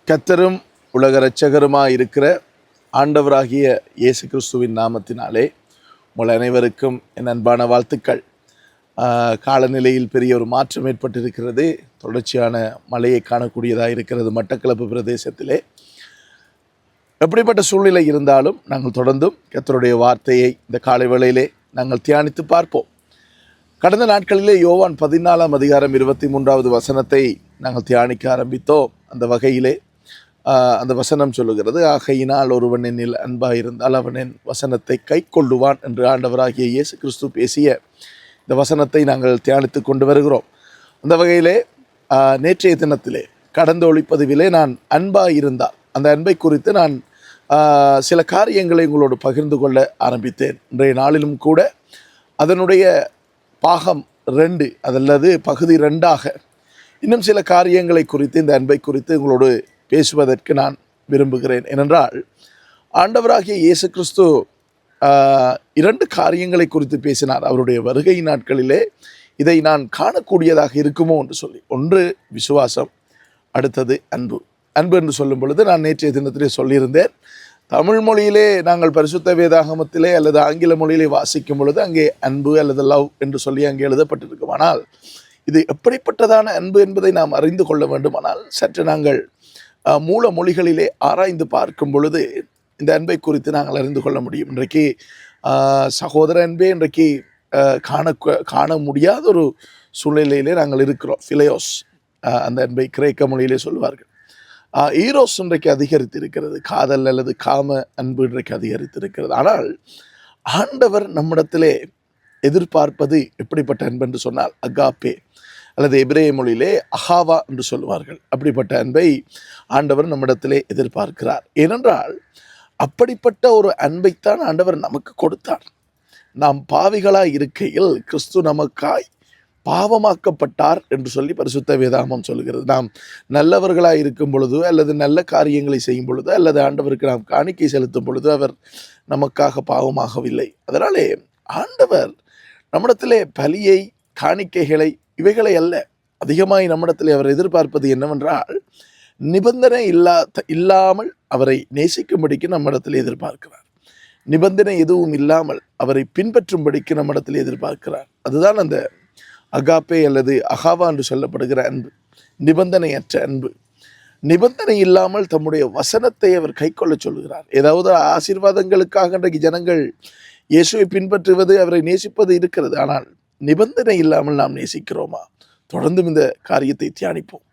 கர்த்தரும் உலக இரட்சகருமாய் இருக்கிற ஆண்டவராகிய இயேசு கிறிஸ்துவின் நாமத்தினாலே உங்கள் அனைவருக்கும் என் அன்பான வாழ்த்துக்கள். காலநிலையில் பெரிய ஒரு மாற்றம் ஏற்பட்டிருக்கிறது. தொடர்ச்சியான மழையை காணக்கூடியதாக இருக்கிறது மட்டக்களப்பு பிரதேசத்திலே. எப்படிப்பட்ட சூழ்நிலை இருந்தாலும் நாங்கள் தொடர்ந்தும் கர்த்தருடைய வார்த்தையை இந்த காலை வேளையிலே நாங்கள் தியானித்து பார்ப்போம். கடந்த நாட்களிலே யோவான் 14 அதிகாரம் 23வது வசனத்தை நாங்கள் தியானிக்க ஆரம்பித்தோம். அந்த வகையிலே அந்த வசனம் சொல்லுகிறது, ஆகையினால் ஒருவன் என்னில் அன்பாக இருந்தால் அவன் என் வசனத்தை கை கொள்ளுவான் என்று ஆண்டவராகிய இயேசு கிறிஸ்து பேசிய இந்த வசனத்தை நாங்கள் தியானித்து கொண்டு வருகிறோம். அந்த வகையிலே நேற்றைய தினத்திலே கடந்த ஒளிப்பதிவிலே நான் அன்பாக இருந்தால் அந்த அன்பை குறித்து நான் சில காரியங்களை உங்களோடு பகிர்ந்து கொள்ள ஆரம்பித்தேன். இன்றைய நாளிலும் கூட அதனுடைய பாகம் 2 அல்லது பகுதி 2ஆக இன்னும் சில காரியங்களை குறித்து, இந்த அன்பை குறித்து உங்களோடு பேசுவதற்கு நான் விரும்புகிறேன். ஏனென்றால் ஆண்டவராகிய இயேசு கிறிஸ்து 2 காரியங்களை குறித்து பேசினார். அவருடைய வருகை நாட்களிலே இதை நான் காணக்கூடியதாக இருக்குமோ என்று சொல்லி, ஒன்று விசுவாசம், அடுத்தது அன்பு. அன்பு என்று சொல்லும் பொழுது நான் நேற்றைய தினத்திலே சொல்லியிருந்தேன், தமிழ் மொழியிலே நாங்கள் பரிசுத்த வேதாகமத்திலே அல்லது ஆங்கில மொழியிலே வாசிக்கும் பொழுது அங்கே அன்பு அல்லது லவ் என்று சொல்லி அங்கே எழுதப்பட்டிருக்கும். ஆனால் இது எப்படிப்பட்டதான அன்பு என்பதை நாம் அறிந்து கொள்ள வேண்டுமானால் சற்று நாங்கள் மூல மொழிகளிலே ஆராய்ந்து பார்க்கும் பொழுது இந்த அன்பை குறித்து நாங்கள் அறிந்து கொள்ள முடியும். இன்றைக்கு சகோதர அன்பே இன்றைக்கு காண முடியாத ஒரு சூழ்நிலையிலே நாங்கள் இருக்கிறோம். ஃபிலையோஸ், அந்த அன்பை கிரேக்க மொழியிலே சொல்வார்கள். ஈரோஸ் இன்றைக்கு அதிகரித்து இருக்கிறது. காதல் அல்லது காம அன்பு இன்றைக்கு அதிகரித்து இருக்கிறது. ஆனால் ஆண்டவர் நம்மிடத்திலே எதிர்பார்ப்பது எப்படிப்பட்ட அன்பு என்று சொன்னால் அகாப்பே அல்லது எபிரேய மொழியிலே அஹாவா என்று சொல்லுவார்கள். அப்படிப்பட்ட அன்பை ஆண்டவர் நம்மிடத்திலே எதிர்பார்க்கிறார். ஏனென்றால் அப்படிப்பட்ட ஒரு அன்பைத்தான் ஆண்டவர் நமக்கு கொடுத்தார். நாம் பாவிகளாய் இருக்கையில் கிறிஸ்து நமக்காய் பாவமாக்கப்பட்டார் என்று சொல்லி பரிசுத்த வேதாகமம் சொல்கிறது. நாம் நல்லவர்களாய் இருக்கும் பொழுது அல்லது நல்ல காரியங்களை செய்யும் பொழுது அல்லது ஆண்டவருக்கு நாம் காணிக்கை செலுத்தும் பொழுது அவர் நமக்காக பாவமாகவில்லை. அதனாலே ஆண்டவர் நம்மிடத்திலே பலியை, காணிக்கைகளை, இவைகளை அல்ல, அதிகமாய் நம்மிடத்திலே அவர் எதிர்பார்ப்பது என்னவென்றால் நிபந்தனை இல்லாமல் அவரை நேசிக்கும்படிக்கு நம்மிடத்தில் எதிர்பார்க்கிறார். நிபந்தனை எதுவும் இல்லாமல் அவரை பின்பற்றும்படிக்கு நம்மிடத்தில் எதிர்பார்க்கிறார். அதுதான் அந்த அகாப்பே அல்லது அகாவா என்று சொல்லப்படுகிற அன்பு, நிபந்தனையற்ற அன்பு. நிபந்தனை இல்லாமல் தம்முடைய வசனத்தை அவர் கை கொள்ள சொல்கிறார். ஏதாவது ஆசீர்வாதங்களுக்காக இன்றைக்கு ஜனங்கள் இயேசுவை பின்பற்றுவது, அவரை நேசிப்பது இருக்கிறது. ஆனால் நிபந்தனை இல்லாமல் நாம் நேசிக்கிறோமா? தொடர்ந்தும் இந்த காரியத்தை தியானிப்போம்.